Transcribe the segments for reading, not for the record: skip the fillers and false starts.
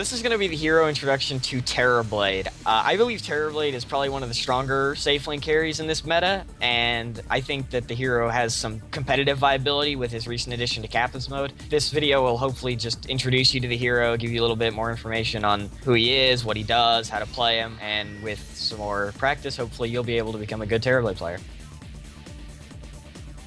This is going to be the hero introduction to Terrorblade. I believe Terrorblade is probably one of the stronger safe lane carries in this meta, and I think that the hero has some competitive viability with his recent addition to Captain's Mode. This video will hopefully just introduce you to the hero, give you a little bit more information on who he is, what he does, how to play him, and with some more practice, hopefully you'll be able to become a good Terrorblade player.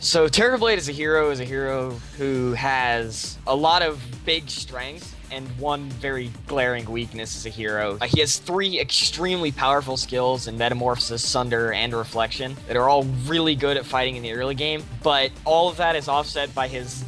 So Terrorblade is a hero who has a lot of big strengths and one very glaring weakness as a hero. He has three extremely powerful skills in Metamorphosis, Sunder, and Reflection that are all really good at fighting in the early game, but all of that is offset by his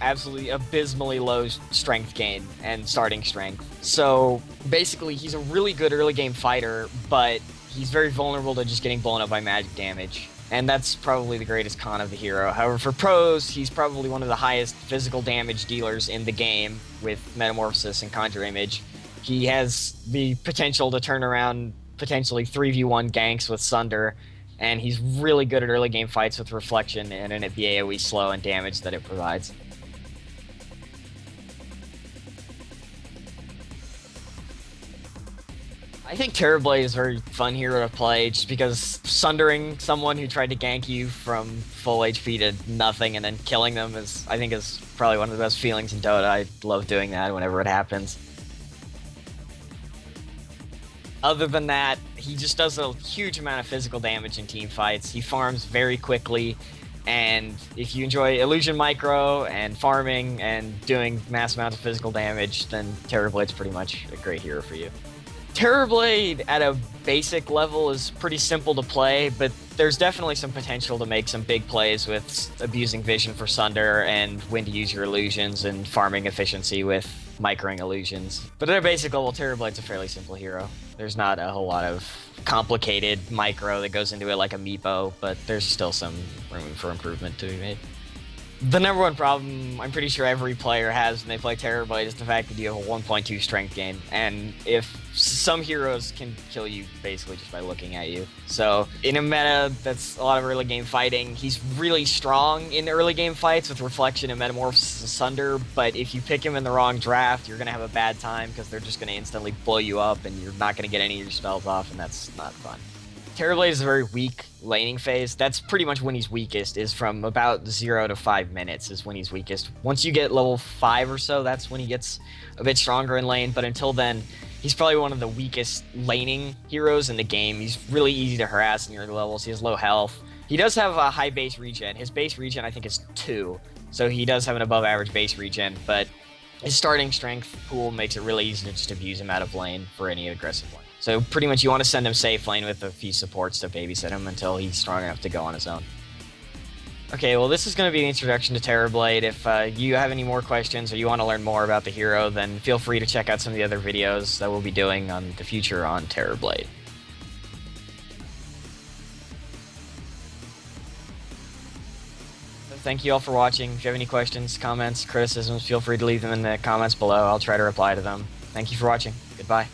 absolutely abysmally low strength gain and starting strength. So basically he's a really good early game fighter, but he's very vulnerable to just getting blown up by magic damage. And that's probably the greatest con of the hero. However, for pros, he's probably one of the highest physical damage dealers in the game with Metamorphosis and Conjure Image. He has the potential to turn around potentially 3v1 ganks with Sunder, and he's really good at early game fights with Reflection and at the AoE slow and damage that it provides. I think Terrorblade is a very fun hero to play just because sundering someone who tried to gank you from full HP to nothing and then killing them is probably one of the best feelings in Dota. I love doing that whenever it happens. Other than that, he just does a huge amount of physical damage in team fights. He farms very quickly, and if you enjoy illusion micro and farming and doing mass amounts of physical damage, then Terrorblade's pretty much a great hero for you. Terrorblade at a basic level is pretty simple to play, but there's definitely some potential to make some big plays with abusing vision for Sunder and when to use your illusions and farming efficiency with microing illusions. But at a basic level, Terrorblade's a fairly simple hero. There's not a whole lot of complicated micro that goes into it like a Meepo, but there's still some room for improvement to be made. The number one problem I'm pretty sure every player has when they play Terrorblade is the fact that you have a 1.2 strength gain, and if some heroes can kill you basically just by looking at you. So in a meta that's a lot of early game fighting, he's really strong in early game fights with Reflection and Metamorphosis and Sunder, but if you pick him in the wrong draft, you're going to have a bad time because they're just going to instantly blow you up and you're not going to get any of your spells off, and that's not fun. Terrorblade is a very weak laning phase. That's pretty much when he's weakest, is from about 0 to 5 minutes is when he's weakest. Once you get level 5 or so, that's when he gets a bit stronger in lane, but until then, he's probably one of the weakest laning heroes in the game. He's really easy to harass in your levels. He has low health. He does have a high base regen. His base regen, I think, is 2, so he does have an above average base regen, but his starting strength pool makes it really easy to just abuse him out of lane for any aggressive lane. So pretty much you want to send him safe lane with a few supports to babysit him until he's strong enough to go on his own. Okay, well this is going to be the introduction to Terrorblade. If you have any more questions or you want to learn more about the hero, then feel free to check out some of the other videos that we'll be doing on the future on Terrorblade. Thank you all for watching. If you have any questions, comments, criticisms, feel free to leave them in the comments below. I'll try to reply to them. Thank you for watching. Goodbye.